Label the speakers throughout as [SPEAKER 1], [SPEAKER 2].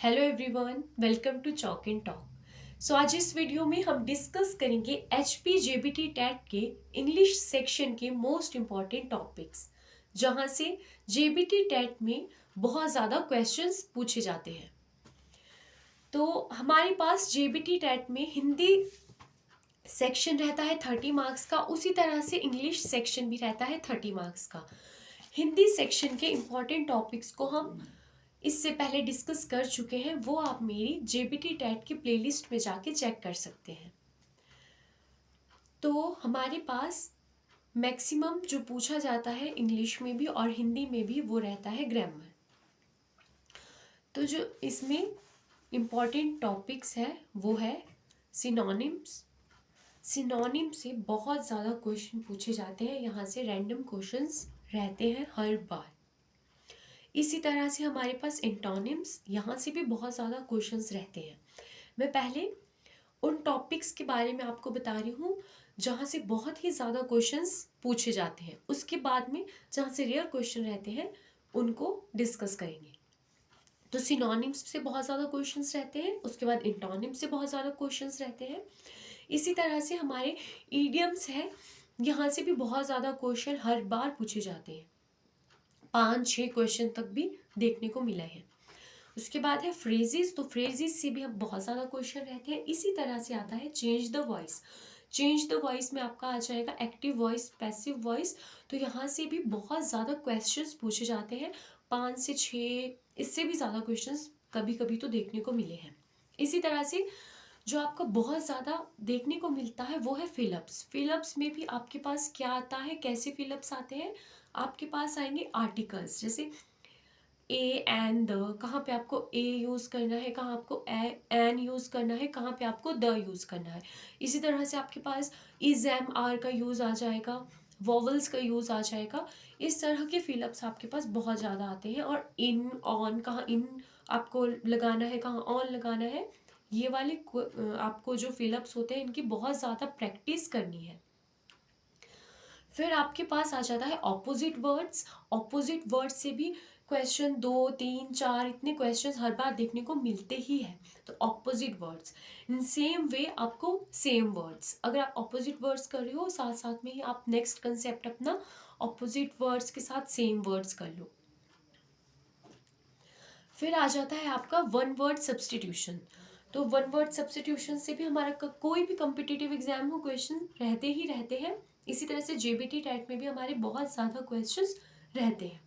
[SPEAKER 1] Hello everyone, welcome to chalk and talk. So आज इस video में हम डिस्कस करेंगे एचपी जेबीटी टैट के इंग्लिश सेक्शन के मोस्ट इम्पॉर्टेंट टॉपिक्स, जहां से जेबीटी टैट में बहुत ज़्यादा क्वेश्चंस पूछे जाते हैं। तो हमारे पास जेबीटी टैट में हिंदी सेक्शन रहता है 30 मार्क्स का, उसी तरह से इंग्लिश सेक्शन भी रहता है 30 मार्क्स का। हिंदी सेक्शन के इम्पॉर्टेंट टॉपिक्स को हम इससे पहले डिस्कस कर चुके हैं, वो आप मेरी जेबीटी टैट की प्लेलिस्ट में जाके चेक कर सकते हैं। तो हमारे पास मैक्सिमम जो पूछा जाता है इंग्लिश में भी और हिंदी में भी वो रहता है ग्रामर। तो जो इसमें इम्पॉर्टेंट टॉपिक्स है वो है सिनोनिम्स। सिनोनिम से बहुत ज़्यादा क्वेश्चन पूछे जाते हैं, यहाँ से रैंडम क्वेश्चंस रहते हैं हर बार। इसी तरह से हमारे पास एंटोनिम्स, यहाँ से भी बहुत ज़्यादा क्वेश्चंस रहते हैं। मैं पहले उन टॉपिक्स के बारे में आपको बता रही हूँ जहाँ से बहुत ही ज़्यादा क्वेश्चंस पूछे जाते हैं, उसके बाद में जहाँ से रेयर क्वेश्चन रहते हैं उनको डिस्कस करेंगे। तो सिनोनिम्स से बहुत ज़्यादा क्वेश्चंस रहते हैं, उसके बाद एंटोनिम्स से बहुत ज़्यादा क्वेश्चंस रहते हैं। इसी तरह से हमारे ईडियम्स है, यहाँ से भी बहुत ज़्यादा क्वेश्चन हर बार पूछे जाते हैं, 5-6 क्वेश्चन तक भी देखने को मिला है। उसके बाद है फ्रेजेस। तो फ्रेजेस से भी हम बहुत ज़्यादा क्वेश्चन रहते हैं। इसी तरह से आता है change the voice. Change the voice में आपका आ जाएगा एक्टिव वॉइस, पैसिव वॉइस। तो यहाँ से भी बहुत ज़्यादा क्वेश्चंस पूछे जाते हैं, 5 से 6, इससे भी ज़्यादा क्वेश्चंस कभी कभी तो देखने को मिले हैं। इसी तरह से जो आपका बहुत ज़्यादा देखने को मिलता है वो है फिलअप्स। फिलअप्स में भी आपके पास क्या आता है, कैसे फिलअप्स आते हैं, आपके पास आएंगे आर्टिकल्स, जैसे ए एंड द, कहाँ पे आपको ए यूज़ करना है, कहाँ आपको एन यूज़ करना है, कहाँ पे आपको द यूज़ करना है। इसी तरह से आपके पास इज एम आर का यूज़ आ जाएगा, वॉवल्स का यूज़ आ जाएगा। इस तरह के फिलअप्स आपके पास बहुत ज़्यादा आते हैं। और इन ऑन, कहाँ इन आपको लगाना है, कहाँ ऑन लगाना है, ये वाले आपको जो फिलअप्स होते हैं इनकी बहुत ज़्यादा प्रैक्टिस करनी है। फिर आपके पास आ जाता है ऑपोजिट वर्ड्स। ऑपोजिट वर्ड्स से भी क्वेश्चन 2, 3, 4 इतने क्वेश्चंस हर बार देखने को मिलते ही हैं। तो opposite words in same way आपको सेम वर्ड्स, अगर आप ऑपोजिट वर्ड्स कर रहे हो साथ साथ में ही आप नेक्स्ट कंसेप्ट अपना ऑपोजिट वर्ड्स के साथ सेम वर्ड्स कर लो। फिर आ जाता है आपका वन वर्ड सब्सटीट्यूशन। तो वन वर्ड सब्सटीट्यूशन से भी हमारा कोई भी कम्पिटिटिव एग्जाम हो क्वेश्चन रहते ही रहते हैं। इसी तरह से जेबीटी टैट में भी हमारे बहुत ज़्यादा क्वेश्चंस रहते हैं।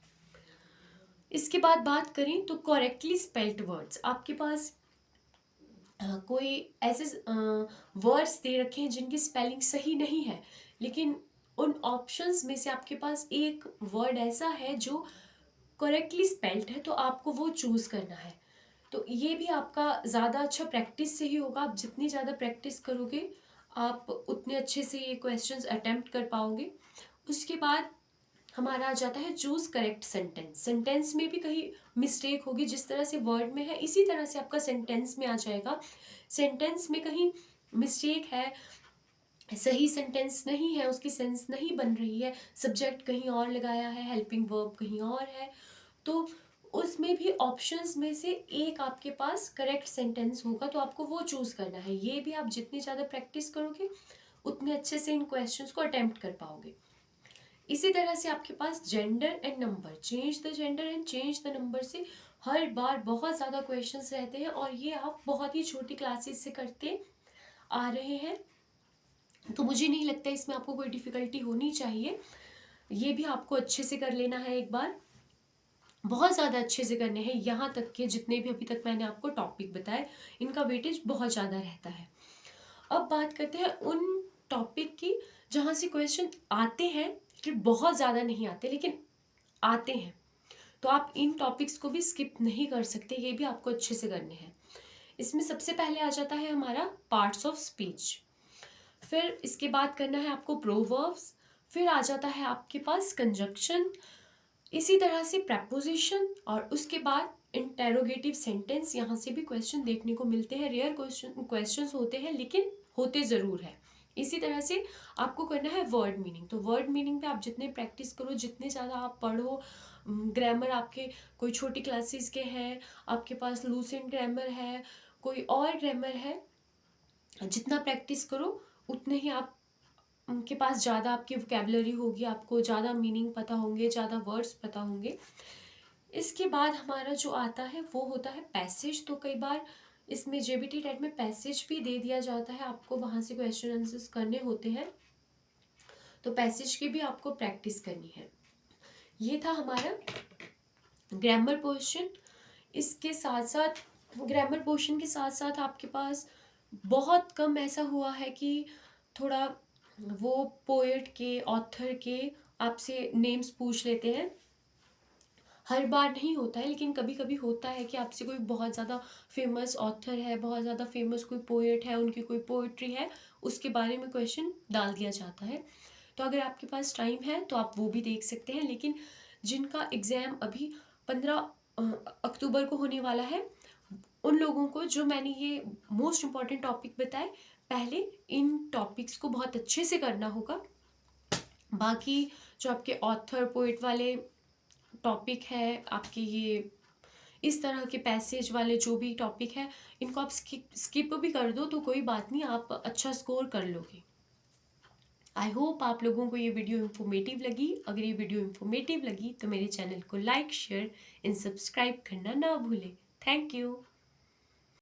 [SPEAKER 1] इसके बाद बात करें तो करेक्टली स्पेल्ड वर्ड्स, आपके पास कोई ऐसे वर्ड्स दे रखे हैं जिनकी स्पेलिंग सही नहीं है, लेकिन उन ऑप्शंस में से आपके पास एक वर्ड ऐसा है जो करेक्टली स्पेल्ड है, तो आपको वो चूज़ करना है। तो ये भी आपका ज़्यादा अच्छा प्रैक्टिस से ही होगा। आप जितनी ज़्यादा प्रैक्टिस करोगे आप उतने अच्छे से ये क्वेश्चंस अटेम्प्ट कर पाओगे। उसके बाद हमारा आ जाता है चूज़ करेक्ट सेंटेंस। सेंटेंस में भी कहीं मिस्टेक होगी, जिस तरह से वर्ड में है इसी तरह से आपका सेंटेंस में आ जाएगा। सेंटेंस में कहीं मिस्टेक है, सही सेंटेंस नहीं है, उसकी सेंस नहीं बन रही है, सब्जेक्ट कहीं और लगाया है, हेल्पिंग वर्ब कहीं और है, तो उसमें भी ऑप्शंस में से एक आपके पास करेक्ट सेंटेंस होगा, तो आपको वो चूज़ करना है। ये भी आप जितनी ज़्यादा प्रैक्टिस करोगे उतने अच्छे से इन क्वेश्चंस को अटेम्प्ट कर पाओगे। इसी तरह से आपके पास gender and number, change the gender and change the number से हर बार बहुत ज़्यादा क्वेश्चंस रहते हैं, और ये आप बहुत ही छोटी क्लासेस से करते आ रहे हैं, तो मुझे नहीं लगता इसमें आपको कोई डिफ़िकल्टी होनी चाहिए। ये भी आपको अच्छे से कर लेना है, एक बार बहुत ज़्यादा अच्छे से करने हैं। यहाँ तक के जितने भी अभी तक मैंने आपको टॉपिक बताए इनका वेटेज बहुत ज़्यादा रहता है। अब बात करते हैं उन टॉपिक की जहाँ से क्वेश्चन आते हैं कि बहुत ज़्यादा नहीं आते, लेकिन आते हैं, तो आप इन टॉपिक्स को भी स्किप नहीं कर सकते, ये भी आपको अच्छे से करने हैं। इसमें सबसे पहले आ जाता है हमारा पार्ट्स ऑफ स्पीच, फिर इसके बाद करना है आपको प्रोवर्ब्स, फिर आ जाता है आपके पास कंजक्शन, इसी तरह से प्रपोजिशन, और उसके बाद इंटेरोगेटिव सेंटेंस। यहाँ से भी क्वेश्चन देखने को मिलते हैं, रेयर क्वेश्चंस होते हैं लेकिन होते ज़रूर है। इसी तरह से आपको करना है वर्ड मीनिंग। तो वर्ड मीनिंग पे आप जितने प्रैक्टिस करो, जितने ज़्यादा आप पढ़ो, ग्रामर आपके कोई छोटी क्लासेस के हैं, आपके पास लूसेंट ग्रामर है, कोई और ग्रामर है, जितना प्रैक्टिस करो उतने ही आप उनके पास ज़्यादा आपकी वोकेबलरी होगी, आपको ज़्यादा मीनिंग पता होंगे, ज़्यादा वर्ड्स पता होंगे। इसके बाद हमारा जो आता है वो होता है पैसेज। तो कई बार इसमें जेबीटी टेट में पैसेज भी दे दिया जाता है, आपको वहाँ से क्वेश्चन आंसर्स करने होते हैं, तो पैसेज की भी आपको प्रैक्टिस करनी है। ये था हमारा ग्रामर पोर्शन। इसके साथ साथ ग्रामर पोर्शन के साथ साथ आपके पास बहुत कम ऐसा हुआ है कि थोड़ा वो पोएट के, ऑथर के आपसे नेम्स पूछ लेते हैं। हर बार नहीं होता है, लेकिन कभी कभी होता है कि आपसे कोई बहुत ज़्यादा फेमस ऑथर है, बहुत ज़्यादा फेमस कोई पोएट है, उनकी कोई पोइट्री है, उसके बारे में क्वेश्चन डाल दिया जाता है। तो अगर आपके पास टाइम है तो आप वो भी देख सकते हैं। लेकिन जिनका एग्ज़ाम अभी 15 अक्टूबर को होने वाला है, उन लोगों को जो मैंने ये मोस्ट इम्पॉर्टेंट टॉपिक बताए, पहले इन टॉपिक्स को बहुत अच्छे से करना होगा। बाकी जो आपके ऑथर पोइट वाले टॉपिक है, आपके ये इस तरह के पैसेज वाले जो भी टॉपिक है, इनको आप स्किप भी कर दो तो कोई बात नहीं, आप अच्छा स्कोर कर लोगे। आई होप आप लोगों को ये वीडियो इन्फॉर्मेटिव लगी। अगर ये वीडियो इन्फॉर्मेटिव लगी तो मेरे चैनल को लाइक, शेयर एंड सब्सक्राइब करना ना भूलें। Thank you.